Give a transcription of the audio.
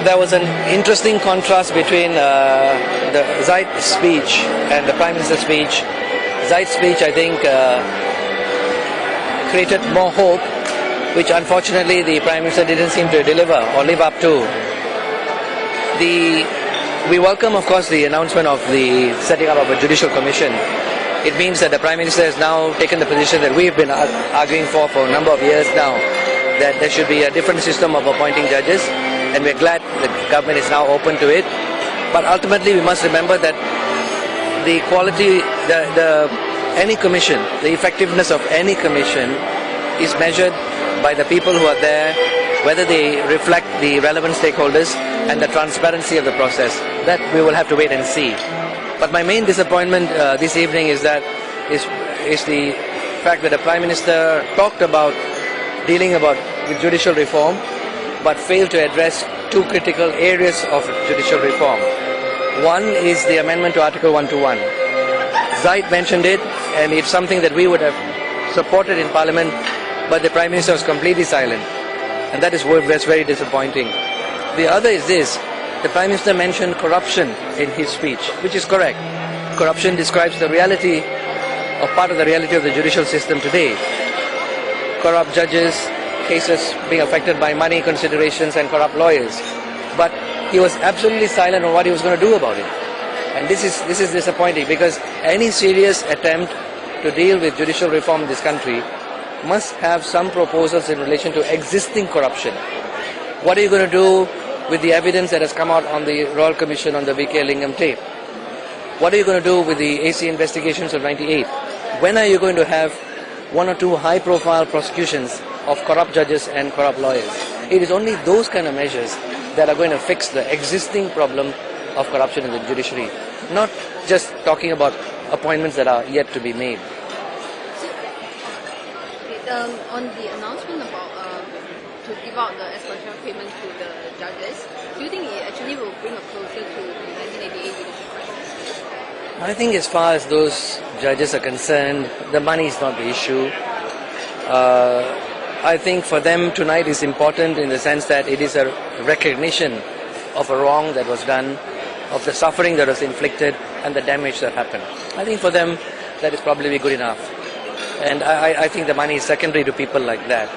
There was an interesting contrast between the Zaid speech and the Prime Minister's speech. Zaid's speech, I think, created more hope, which unfortunately the Prime Minister didn't seem to deliver or live up to. We welcome, of course, the announcement of the setting up of a judicial commission. It means that the Prime Minister has now taken the position that we've been arguing for a number of years now, that there should be a different system of appointing judges, and we're glad the government is now open to it. But ultimately, we must remember that the quality, any commission, the effectiveness of any commission is measured by the people who are there, whether they reflect the relevant stakeholders and the transparency of the process. That we will have to wait and see. But my main disappointment this evening is the fact that the Prime Minister talked about dealing with judicial reform, but failed to address two critical areas of judicial reform. One is the amendment to Article 121. Zaid mentioned it, and it's something that we would have supported in Parliament, but the Prime Minister was completely silent, and that is very disappointing. The other is this: the Prime Minister mentioned corruption in his speech, which is correct. Corruption describes the reality, or part of the reality of the judicial system today. Corrupt judges, cases being affected by money considerations, and corrupt lawyers. But he was absolutely silent on what he was going to do about it. And this is disappointing, because any serious attempt to deal with judicial reform in this country must have some proposals in relation to existing corruption. What are you going to do with the evidence that has come out on the Royal Commission on the VK Lingam tape? What are you going to do with the AC investigations of 98? When are you going to have one or two high-profile prosecutions of corrupt judges and corrupt lawyers? It is only those kind of measures that are going to fix the existing problem of corruption in the judiciary, not just talking about appointments that are yet to be made. On the announcement about to give out the extra payment to the judges, do you think it actually will bring us closer to the 1988 judicial crisis? I think as far as those judges are concerned, the money is not the issue. I think for them tonight is important in the sense that it is a recognition of a wrong that was done, of the suffering that was inflicted, and the damage that happened. I think for them that is probably good enough. And I think the money is secondary to people like that,